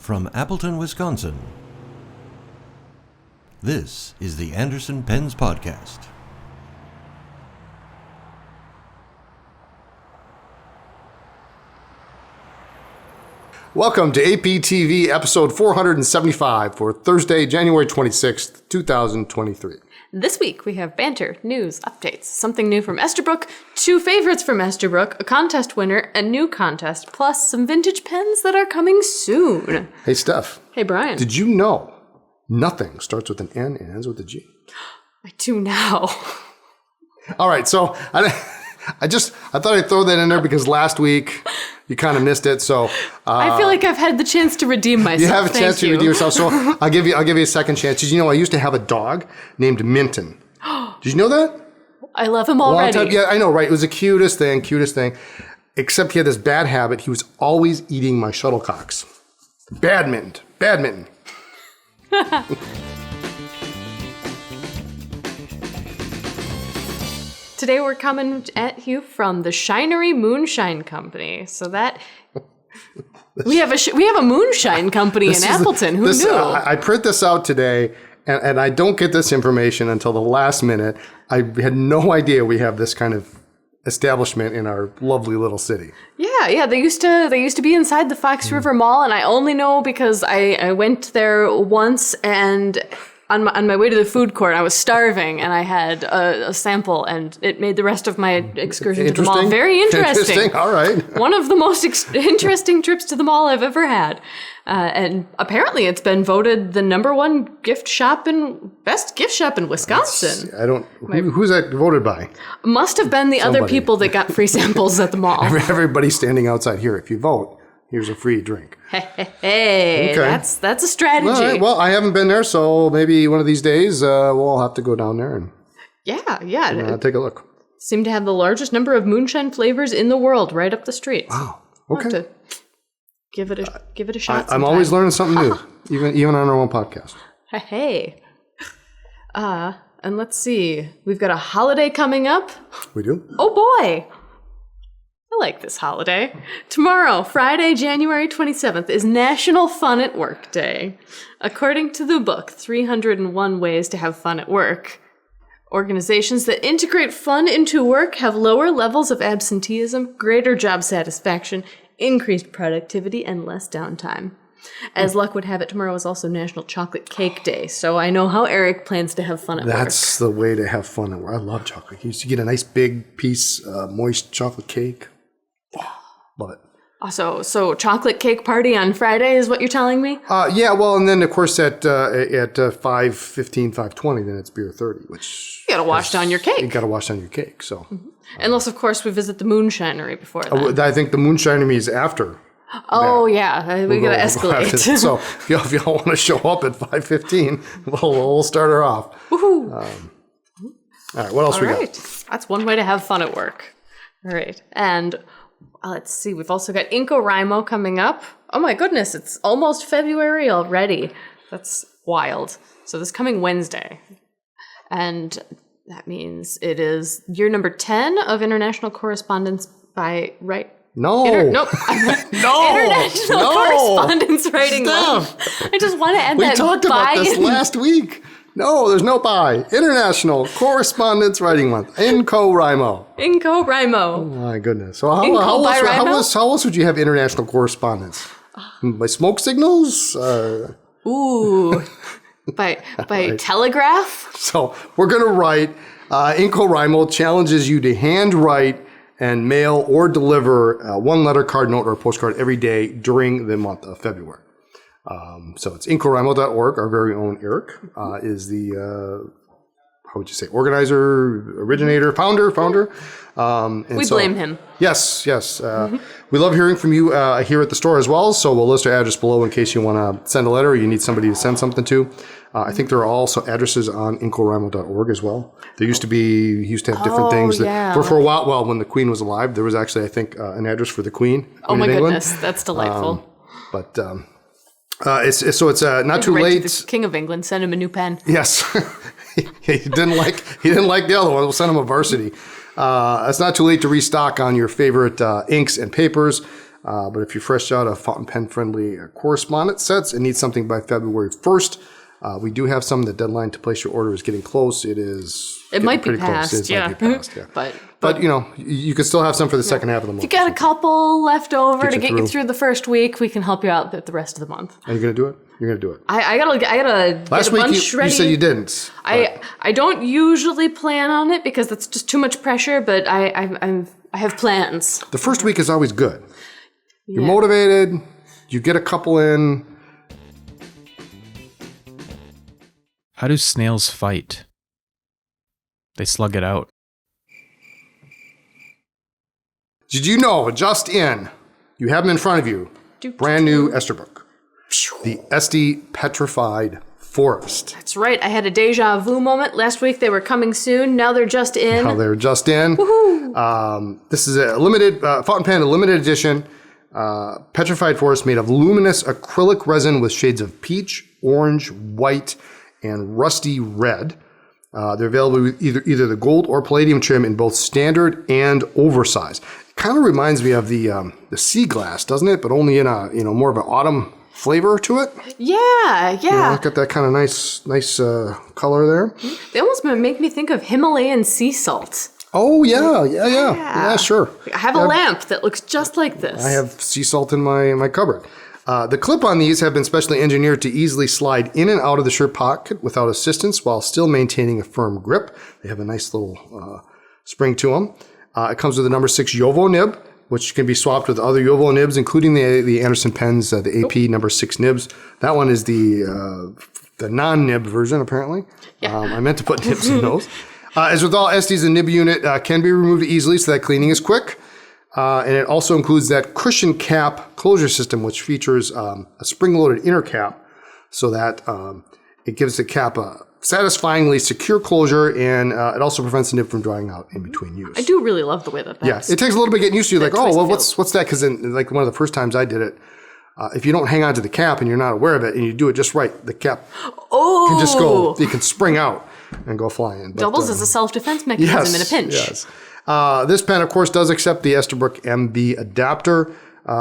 From Appleton, Wisconsin, this is the Anderson Pens Podcast. Welcome to APTV episode 475 for Thursday, January 26th, 2023. This week we have banter, news, updates, something new from Esterbrook, two favorites from Esterbrook, a contest winner, a new contest, plus some vintage pens that are coming soon. Hey, Steph. Hey, Brian. Did you know nothing starts with an N and ends with a G? I do now. All right, so I thought I'd throw that in there because last week you kind of missed it. So I feel like I've had the chance to redeem myself. You have a chance to redeem yourself. So I'll give you a second chance. Did you know I used to have a dog named Minton? Did you know that? I love him already. Yeah, I know, right? It was the cutest thing. Except he had this bad habit. He was always eating my shuttlecocks. Badminton. Today we're coming at you from the Shinery Moonshine Company. So that we have a Moonshine Company in Appleton. Who knew? I print this out today, and I don't get this information until the last minute. I had no idea we have this kind of establishment in our lovely little city. Yeah. They used to be inside the Fox River Mall, and I only know because I went there once and. On my way to the food court, I was starving, and I had a sample, and it made the rest of my excursion to the mall very interesting. All right. One of the most interesting trips to the mall I've ever had. And apparently it's been voted the number one best gift shop in Wisconsin. Who's that voted by? Must have been the other people that got free samples at the mall. Everybody's standing outside here. If you vote, here's a free drink. Hey, okay. That's a strategy. All right. Well, I haven't been there, so maybe one of these days we'll have to go down there and take a look. Seem to have the largest number of moonshine flavors in the world, right up the street. Wow. We'll okay. have to give it a shot. I'm always learning something new, even on our own podcast. Hey. And let's see. We've got a holiday coming up. We do? Oh boy. I like this holiday. Tomorrow, Friday, January 27th, is National Fun at Work Day. According to the book, 301 Ways to Have Fun at Work, organizations that integrate fun into work have lower levels of absenteeism, greater job satisfaction, increased productivity, and less downtime. As luck would have it, tomorrow is also National Chocolate Cake Day, so I know how Eric plans to have fun at work. That's the way to have fun at work. I love chocolate. You used to get a nice big piece, moist chocolate cake. Love it. So chocolate cake party on Friday is what you're telling me? Yeah, well, and then, of course, at 5:15, 5:20, then it's beer 30, which... You gotta wash down your cake. You gotta wash down your cake, so... Mm-hmm. Unless, of course, we visit the Moonshinery before that. I think the Moonshinery is after. Oh, yeah. We gotta escalate. So if y'all want to show up at 5:15, we'll start her off. Woohoo! All right, what else we got? That's one way to have fun at work. All right, and... let's see. We've also got InCoWriMo coming up. Oh my goodness, it's almost February already. That's wild. So this coming Wednesday. And that means it is year number 10 of International Correspondence by No. Nope. International Correspondence Writing Month. I just want to add we that. We talked about this last week. No, there's no by. International Correspondence Writing Month. InCoWriMo. InCoWriMo. Oh my goodness. So how else would you have international correspondence? By smoke signals? Ooh. By right. Telegraph? So we're going to write. InCoWriMo challenges you to handwrite and mail or deliver a one-letter card, note, or a postcard every day during the month of February. So it's InCoWriMo.org. Our very own Eric is the, how would you say, organizer, originator, founder. We blame him. Yes. We love hearing from you here at the store as well. So we'll list our address below in case you want to send a letter or you need somebody to send something to. I think there are also addresses on InCoWriMo.org as well. There used to have different things that for a while. Well, when the Queen was alive, there was actually, I think, an address for the Queen. Oh my goodness, that's delightful. It's not too late. The King of England, send him a new pen. Yes, he didn't like the other one. We'll send him a varsity. It's not too late to restock on your favorite inks and papers. But if you're fresh out of fountain pen friendly correspondence sets and need something by February 1st, we do have some. The deadline to place your order is getting close. It might be passed, yeah. But you know, you could still have some for the second half of the month. If you got a couple left over to get you through the first week, we can help you out the rest of the month. Are you going to do it? You're going to do it. I gotta Last get a week bunch ready. You said you didn't. I don't usually plan on it because that's just too much pressure, but I have plans. The first week is always good. You're motivated. You get a couple in. How do snails fight? They slug it out. Did you know, just in, you have them in front of you, brand new Esterbrook, the Estie Petrified Forest. That's right. I had a deja vu moment. Last week they were coming soon. Now they're just in. Woohoo! This is a limited, fountain pen, a limited edition, Petrified Forest made of luminous acrylic resin with shades of peach, orange, white, and rusty red. They're available with either the gold or palladium trim in both standard and oversized. It kind of reminds me of the sea glass, doesn't it? But only in a more of an autumn flavor to it. Yeah. Look at that kind of nice color there. They almost make me think of Himalayan sea salt. Oh yeah, sure. I have a lamp that looks just like this. I have sea salt in my cupboard. The clip on these have been specially engineered to easily slide in and out of the shirt pocket without assistance while still maintaining a firm grip. They have a nice little spring to them. It comes with a number 6 Yovo nib, which can be swapped with other Yovo nibs, including the Anderson pens, the AP number 6 nibs. That one is the non-nib version, apparently. Yeah. I meant to put nibs in those. As with all Estes, the nib unit can be removed easily, so that cleaning is quick. And it also includes that cushion cap closure system, which features a spring-loaded inner cap so that it gives the cap a satisfyingly secure closure, and it also prevents the nib from drying out in between use. I do really love the way that Yeah, it takes a little bit getting used to. Like, oh, well, what's that? Because like one of the first times I did it, if you don't hang on to the cap and you're not aware of it, and you do it just right, the cap can just go. It can spring out and go flying. Doubles as a self-defense mechanism in a pinch. Yes. This pen, of course, does accept the Esterbrook MB adapter,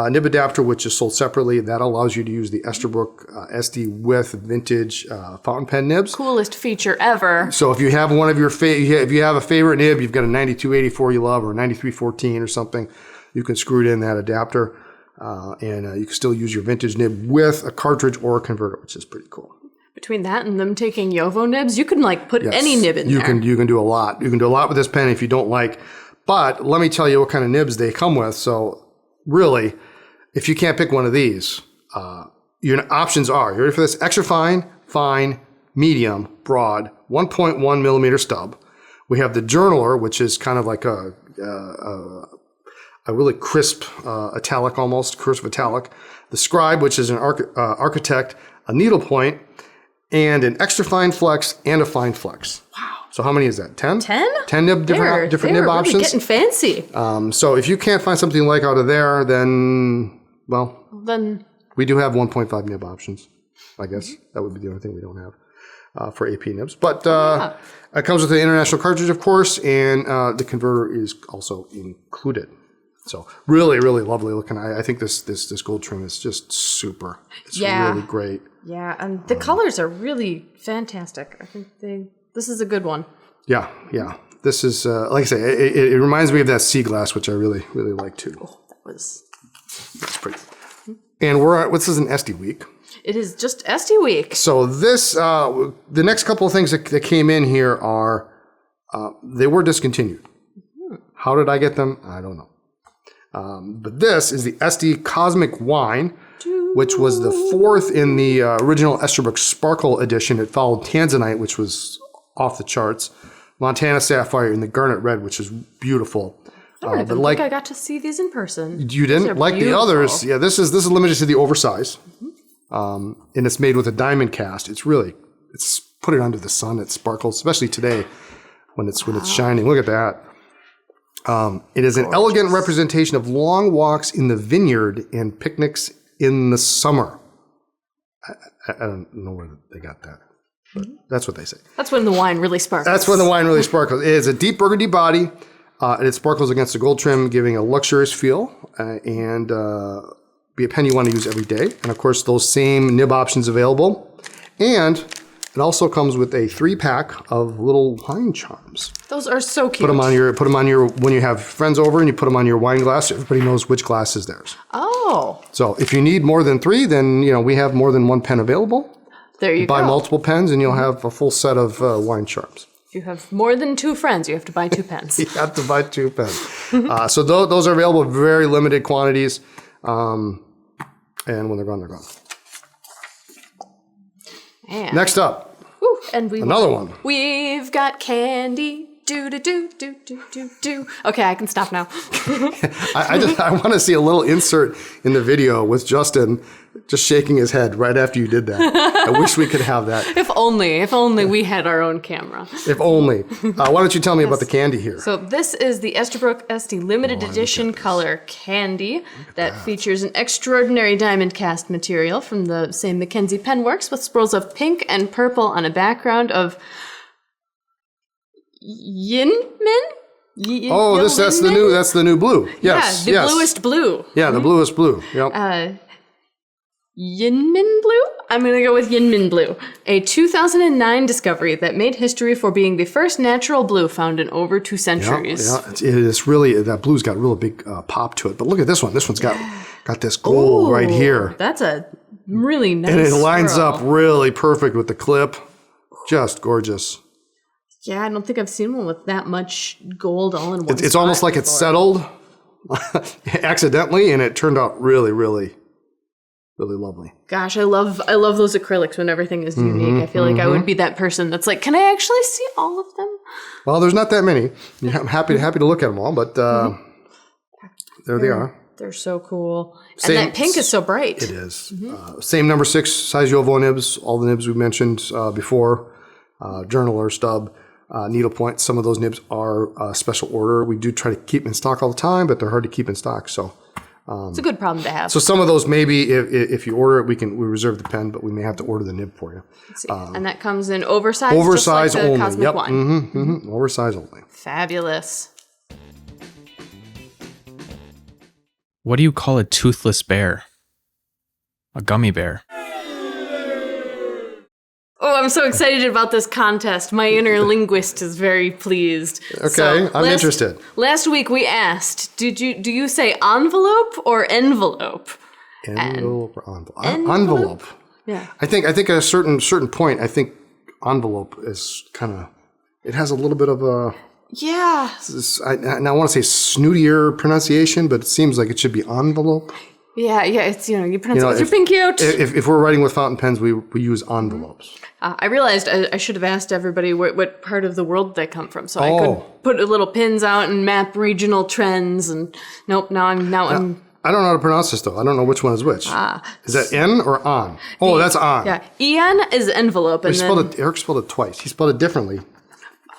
nib adapter, which is sold separately. That allows you to use the Esterbrook Estie with vintage fountain pen nibs. Coolest feature ever. So if you have one of your if you have a favorite nib, you've got a 9284 you love or a 9314 or something, you can screw it in that adapter, and you can still use your vintage nib with a cartridge or a converter, which is pretty cool. Between that and them taking Yovo nibs, you can put any nib in there. You can do a lot. You can do a lot with this pen if you don't like. But let me tell you what kind of nibs they come with. So really, if you can't pick one of these, your options are, you ready for this? Extra fine, fine, medium, broad, 1.1 millimeter stub. We have the journaler, which is kind of like a really crisp italic almost, cursive italic. The scribe, which is an architect, a needlepoint, and an extra fine flex and a fine flex. Wow. So how many is that? 10? 10? 10 nib, different nib options. Really getting fancy. So if you can't find something you like out of there, then we do have 1.5 nib options. I guess that would be the only thing we don't have for AP nibs. But it comes with an international cartridge, of course, and the converter is also included. So really, really lovely looking. I think this gold trim is just super. It's really great. Yeah, and the colors are really fantastic. I think this is a good one. Yeah. This is, like I say, it reminds me of that sea glass, which I really, really like too. Oh, that's pretty. And this is an Estie week. It is just Estie week. So this, the next couple of things that came in here are, they were discontinued. Mm-hmm. How did I get them? I don't know. But this is the Estie Cosmic Wine, which was the 4th in the original Esterbrook Sparkle edition. It followed Tanzanite, which was off the charts, Montana Sapphire, and the Garnet Red, which is beautiful. I don't even think I got to see these in person. You didn't? Like beautiful. The others, yeah, this is limited to the oversize. Mm-hmm. And it's made with a diamond cast. It's put it under the sun, it sparkles, especially today when it's shining. Look at that. It is an elegant representation of long walks in the vineyard and picnics in the summer. I don't know where they got that, but that's what they say. That's when the wine really sparkles. It is a deep burgundy body. And it sparkles against the gold trim, giving a luxurious feel and be a pen you want to use every day. And of course, those same nib options available. And it also comes with a 3-pack of little wine charms. Those are so cute. Put them on your when you have friends over and you put them on your wine glass. Everybody knows which glass is theirs. Oh. So if you need more than 3, then we have more than 1 pen available. There you go. Buy multiple pens and you'll have a full set of wine charms. If you have more than 2 friends, you have to buy 2 pens. You have to buy 2 pens. So those are available in very limited quantities. And when they're gone, they're gone. Man. Next up, and another one. We've got candy. Do. Okay, I can stop now. I want to see a little insert in the video with Justin just shaking his head right after you did that. I wish we could have that. If only we had our own camera. If only. Why don't you tell me about the candy here? So this is the Esterbrook Estie limited edition color candy that features an extraordinary diamond cast material from the same Mackenzie Penworks with swirls of pink and purple on a background of Yinmin? That's the new blue. Yes. Yeah, the bluest blue. Yeah, the bluest blue. Yep. Yinmin blue? I'm going to go with Yinmin blue, a 2009 discovery that made history for being the first natural blue found in over 2 centuries. Yeah. It is really, that blue's got a real big pop to it. But look at this one. This one's got this gold right here. That's a really nice And it lines swirl. up really perfect with the clip. Just gorgeous. Yeah, I don't think I've seen one with that much gold all in one It's almost like it's settled accidentally, and it turned out really, really, really lovely. Gosh, I love those acrylics when everything is unique. I feel like I would be that person that's like, can I actually see all of them? Well, there's not that many. Yeah, I'm happy to look at them all, but there they are. They're so cool. And that pink is so bright. It is. Same number 6 size Jovo nibs, all the nibs we mentioned before, journal or stub. Needlepoint, some of those nibs are special order. We do try to keep in stock all the time, but they're hard to keep in stock. So it's a good problem to have. So some of those, maybe if you order it, we reserve the pen, but we may have to order the nib for you. Let's see. And that comes in oversized, Oversized just like the only. Cosmic Yep. one. Oversized only. Fabulous. What do you call a toothless bear? A gummy bear. Oh, I'm so excited about this contest. My inner linguist is very pleased. Okay, I'm interested. Last week we asked, do you say envelope or envelope? Envelope or envelope? Envelope? Yeah. I think at a certain point, I think envelope is kind of, it has a little bit of a, yeah. and I want to say snootier pronunciation, but it seems like it should be envelope. Yeah, it's, you pronounce it with your pinky out. If we're writing with fountain pens, we use envelopes. I realized I should have asked everybody what part of the world they come from, so I could put little pins out and map regional trends. And nope, now I'm. I don't know how to pronounce this though. I don't know which one is which. Is that N or on? Oh, that's on. Yeah, Ian is envelope, and Eric spelled it twice. He spelled it differently.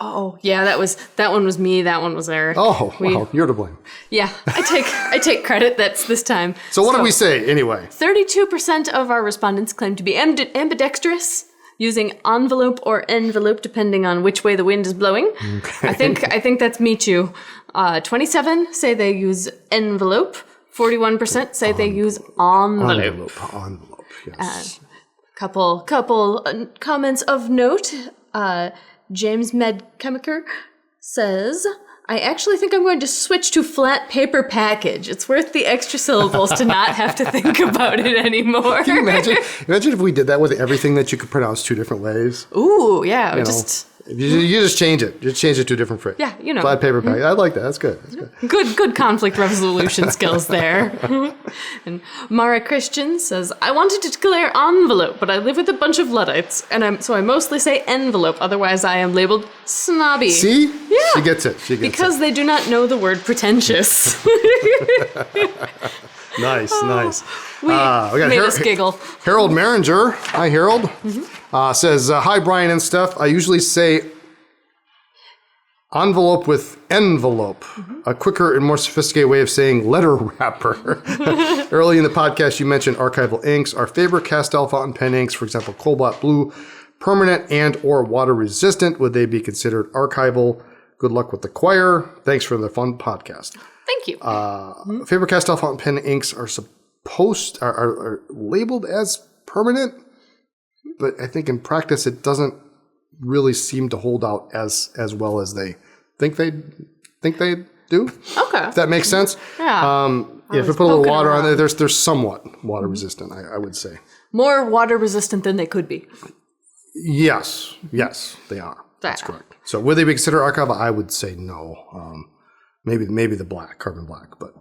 Oh yeah, that one was me. That one was Eric. Oh, well, you're to blame. Yeah, I take credit. That's this time. So what did we say anyway? 32% of our respondents claim to be ambidextrous, using envelope or envelope depending on which way the wind is blowing. Okay. I think that's me too. 27 say they use envelope. 41% say they use envelope. Envelope. Yes. Couple comments of note. James Medchemiker says, I actually think I'm going to switch to flat paper package. It's worth the extra syllables to not have to think about it anymore. Can you imagine if we did that with everything that you could pronounce 2 different ways? Ooh, yeah. You just change it. Just change it to a different phrase. Yeah, Flat paper package. I like that. That's good. Good conflict resolution skills there. And Mara Christian says, I wanted to declare envelope, but I live with a bunch of Luddites, and so I mostly say envelope. Otherwise, I am labeled snobby. See? Yeah. She gets it. Because they do not know the word pretentious. Nice. We got made us giggle. Harold Maringer. Hi, Harold. Says, hi, Brian and Steph. I usually say envelope with envelope, a quicker and more sophisticated way of saying letter wrapper. Early in the podcast, you mentioned archival inks. Our favorite Castell fountain pen inks, for example, Cobalt Blue, permanent and or water resistant. Would they be considered archival? Good luck with the choir. Thanks for the fun podcast. Thank you. Faber-Castell fountain pen inks are are labeled as permanent, but I think in practice it doesn't really seem to hold out as well as they think they do. Okay. If that makes sense. Yeah. If you put a little water on there, they're somewhat water resistant, I would say. More water resistant than they could be. Yes, they are. That's correct. So would they be considered archival? I would say no. Maybe the black, carbon black, but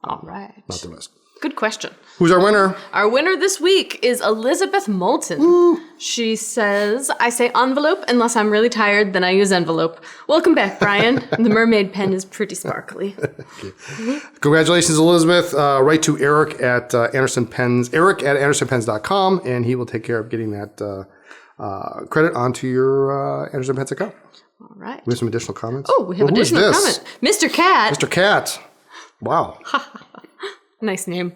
all right. Not the rest. Good question. Who's our winner? Our winner this week is Elizabeth Moulton. Woo. She says, I say envelope unless I'm really tired, then I use envelope. Welcome back, Brian. The mermaid pen is pretty sparkly. Okay. Congratulations, Elizabeth. Write to Eric at Anderson Pens, Eric at AndersonPens.com, and he will take care of getting that credit onto your Anderson Pens account. All right. We have some additional comments. Oh, we have additional comments. Mr. Cat. Mr. Cat. Wow. Nice name.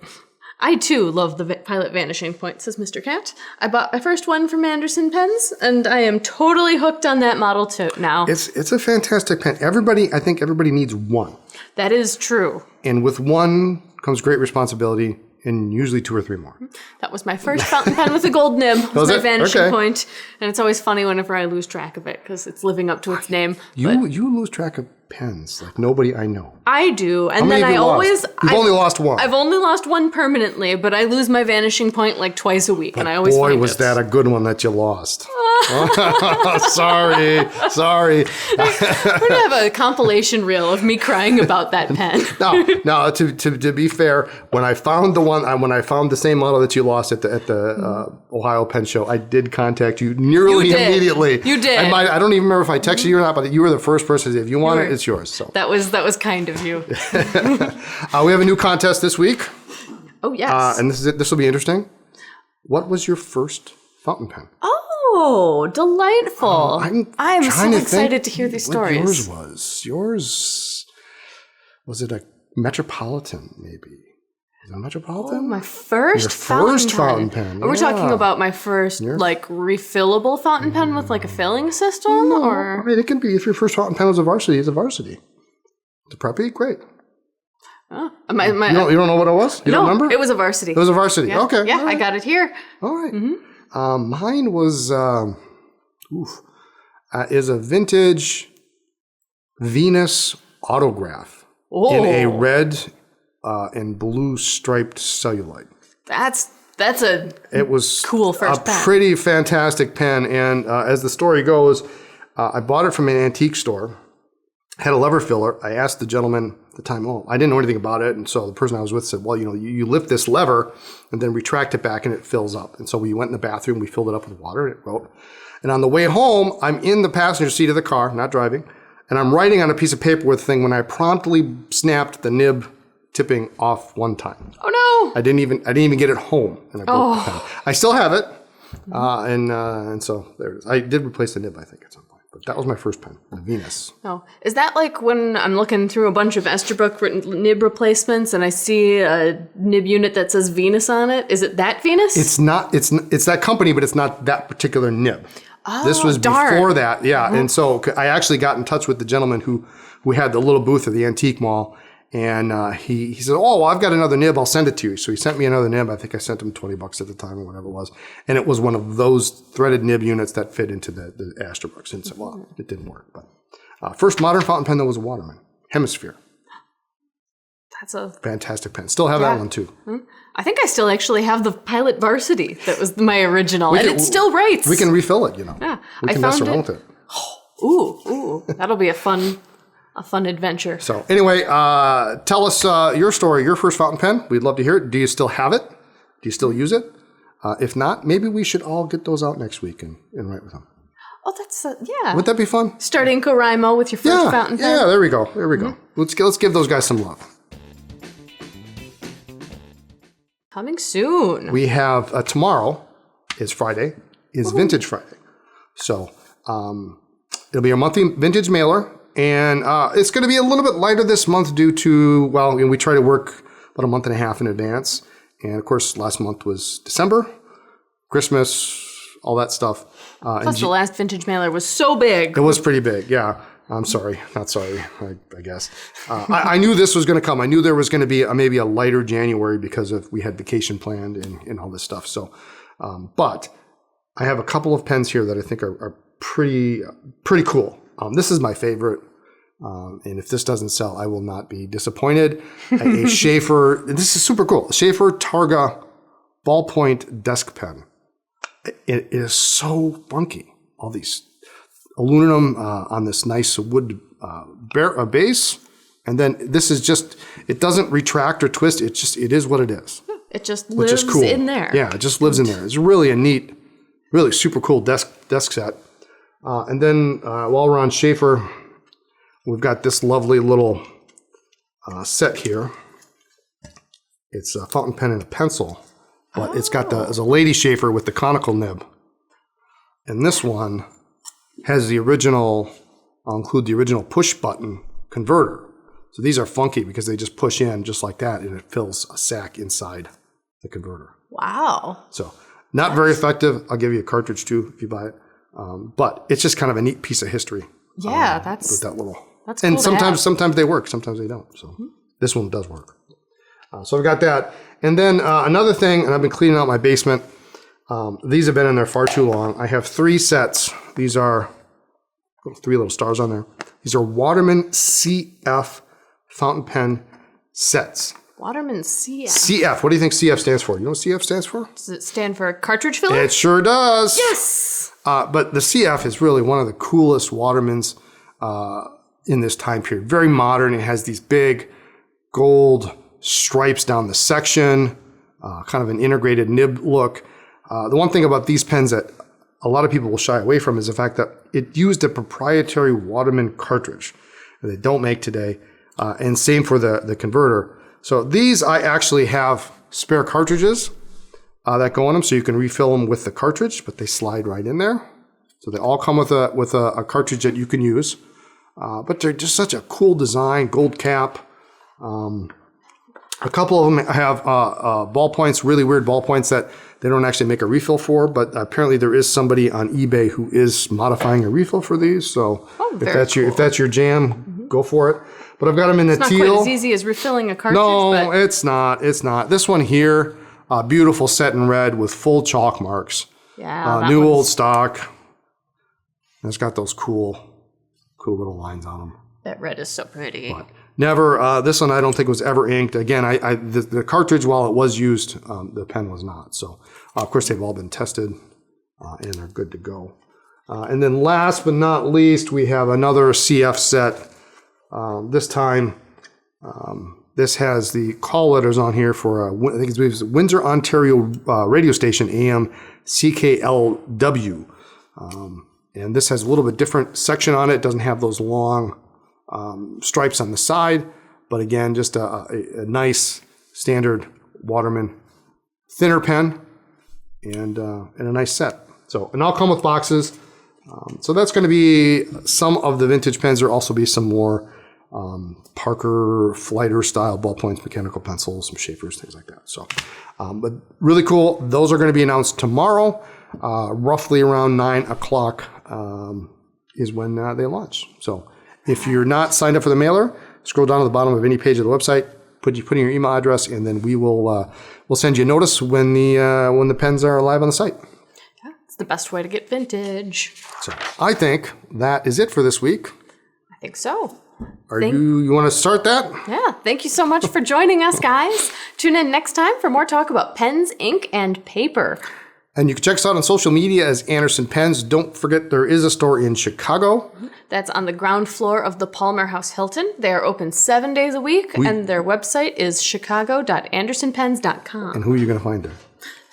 I, too, love the Pilot Vanishing Point, says Mr. Cat. I bought my first one from Anderson Pens, and I am totally hooked on that model too now. It's a fantastic pen. I think everybody needs one. That is true. And with one comes great responsibility, and usually 2 or 3 more. That was my first fountain pen with a gold nib. It was my vanishing point. And it's always funny whenever I lose track of it, because it's living up to its name. You lose track of pens like nobody I know. I do. And then I always... You've only lost one. I've only lost one permanently, but I lose my vanishing point like twice a week, and I always find it. Boy, was that a good one that you lost. Sorry. We're going to have a compilation reel of me crying about that pen. No. To be fair, when I found the same model that you lost at the Ohio Pen Show, I did contact you nearly immediately. You did. I don't even remember if I texted you or not, but you were the first person to say, if you want it, it's yours. So that was kind of you. We have a new contest this week. Oh yes. And this will be interesting. What was your first fountain pen? Oh, delightful. I'm so excited to hear these stories. Yours was it a Metropolitan, maybe? Is it a Metropolitan? Oh, my first fountain pen. Are we talking about my first, refillable fountain pen with, a filling system? No, or? I mean, it can be, if your first fountain pen was a varsity, it's a varsity. The preppy, great. Oh, you don't know what it was? You don't remember? It was a varsity. It was a varsity. Yeah. Okay. Yeah, I got it here. All right. Mine was, is a vintage Venus autograph in a red and blue striped cellulite. It was cool first pen. Pretty fantastic pen. And as the story goes, I bought it from an antique store. Had a lever filler. I asked the gentleman at the time, I didn't know anything about it. And so the person I was with said, well, you lift this lever and then retract it back and it fills up. And so we went in the bathroom, we filled it up with water and it wrote. And on the way home, I'm in the passenger seat of the car, not driving, and I'm writing on a piece of paper with the thing when I promptly snapped the nib tipping off one time. Oh no! I didn't even get it home, and I broke the pen. I still have it, and so there it is. I did replace the nib, I think, at some point. But that was my first pen, the Venus. Oh, is that like when I'm looking through a bunch of Esterbrook nib replacements and I see a nib unit that says Venus on it? Is it that Venus? It's not. It's that company, but it's not that particular nib. Oh, this was darn. Before that, yeah. And so I actually got in touch with the gentleman who had the little booth at the antique mall. And he said, well, I've got another nib. I'll send it to you. So he sent me another nib. I think I sent him $20 at the time or whatever it was. And it was one of those threaded nib units that fit into the Esterbooks. And so, well, it didn't work. But first modern fountain pen that was a Waterman. Hemisphere. That's a fantastic pen. Still have that one too. I think I still actually have the Pilot Varsity that was my original. And it still writes. We can refill it, Yeah. We can mess around with it. Ooh. That'll be a fun adventure. So anyway, tell us your story, your first fountain pen. We'd love to hear it. Do you still have it? Do you still use it? If not, maybe we should all get those out next week and write with them. Oh, that's, yeah. Wouldn't that be fun? Start InCoWriMo with your first fountain pen. Yeah, there we go. Let's give those guys some love. Coming soon. We have, tomorrow is Friday, is Vintage Friday. So it'll be our monthly vintage mailer. And it's going to be a little bit lighter this month due to, we try to work about a month and a half in advance. And of course, last month was December, Christmas, all that stuff. Plus the last vintage mailer was so big. It was pretty big, yeah. I'm sorry, not sorry, I guess. I knew this was going to come. I knew there was going to be maybe a lighter January because we had vacation planned and all this stuff. So, but I have a couple of pens here that I think are pretty cool. This is my favorite. And if this doesn't sell, I will not be disappointed. A Schaefer, this is super cool. Schaefer Targa ballpoint desk pen. It is so funky. All these aluminum on this nice wood base. And then this is just, it doesn't retract or twist. It is what it is. It just lives cool. in there. Yeah, it just lives in there. It's really a neat, really super cool desk set. And then while we're on Schaefer, we've got this lovely little set here. It's a fountain pen and a pencil, but it's got it's a lady Schaefer with the conical nib. And this one has the original, I'll include the original push button converter. So these are funky because they just push in just like that and it fills a sack inside the converter. Wow. So not very effective. I'll give you a cartridge too if you buy it. But it's just kind of a neat piece of history. Yeah, with that little. That's cool. And sometimes they work, sometimes they don't. So this one does work. So I've got that. And then another thing, and I've been cleaning out my basement. These have been in there far too long. I have 3 sets. These are 3 little stars on there. These are Waterman CF fountain pen sets. Waterman CF. CF. What do you think CF stands for? You know what CF stands for? Does it stand for cartridge filler? It sure does. Yes. But the CF is really one of the coolest Watermans in this time period. Very modern. It has these big gold stripes down the section, kind of an integrated nib look. The one thing about these pens that a lot of people will shy away from is the fact that it used a proprietary Waterman cartridge that they don't make today. And same for the converter. So these I actually have spare cartridges that go in them, so you can refill them with the cartridge, but they slide right in there. So they all come with a cartridge that you can use. But they're just such a cool design, gold cap. A couple of them have ballpoints, really weird ballpoints that they don't actually make a refill for, but apparently there is somebody on eBay who is modifying a refill for these. So if that's your jam, go for it. But I've got them in the teal. It's not quite as easy as refilling a cartridge. No, it's not. It's not. This one here, beautiful set in red with full chalk marks. Yeah, new old stock. And it's got those cool little lines on them. That red is so pretty. But never. This one I don't think was ever inked. Again, the cartridge, while it was used, the pen was not. So of course they've all been tested and are good to go. And then last but not least, we have another CF set. This time, this has the call letters on here for I think it's Windsor, Ontario radio station, AM CKLW. And this has a little bit different section on it. It doesn't have those long stripes on the side, but again, just a nice standard Waterman thinner pen and a nice set. So, and all come with boxes. So that's going to be some of the vintage pens. There'll also be some more Parker Flighter style ballpoints, mechanical pencils, some Schaefers, things like that. So, but really cool. Those are going to be announced tomorrow, roughly around 9 o'clock is when they launch. So if you're not signed up for the mailer, scroll down to the bottom of any page of the website, put in your email address, and then we'll send you a notice when the pens are live on the site. Yeah, it's the best way to get vintage. So I think that is it for this week. I think so. You want to start that? Yeah, thank you so much for joining us, guys. Tune in next time for more talk about pens, ink, and paper. And you can check us out on social media as Anderson Pens. Don't forget there is a store in Chicago. That's on the ground floor of the Palmer House Hilton. They are open 7 days a week, and their website is chicago.andersonpens.com. And who are you going to find there?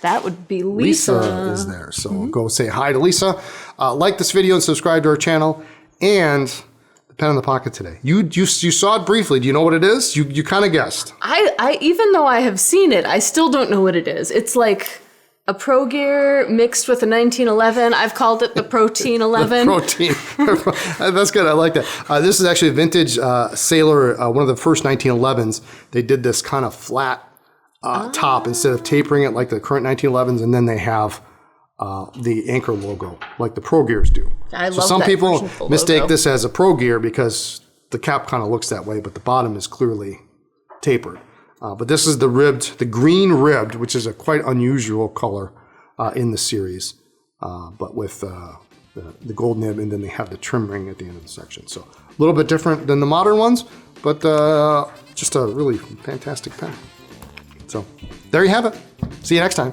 That would be Lisa. Lisa is there. So go say hi to Lisa. Like this video and subscribe to our channel. And the pen in the pocket today. You saw it briefly. Do you know what it is? You kind of guessed. I even though I have seen it, I still don't know what it is. It's like a Pro Gear mixed with a 1911. I've called it the Protein 11. Protein. That's good. I like that. This is actually a vintage Sailor, one of the first 1911s. They did this kind of flat top instead of tapering it like the current 1911s, and then they have the Anchor logo, like the Pro Gears do. I So love some that people version of the mistake logo. this as a Pro Gear because the cap kind of looks that way, but the bottom is clearly tapered. But this is the green ribbed, which is a quite unusual color in the series, but with the gold nib, and then they have the trim ring at the end of the section. So a little bit different than the modern ones, but just a really fantastic pen. So there you have it. See you next time.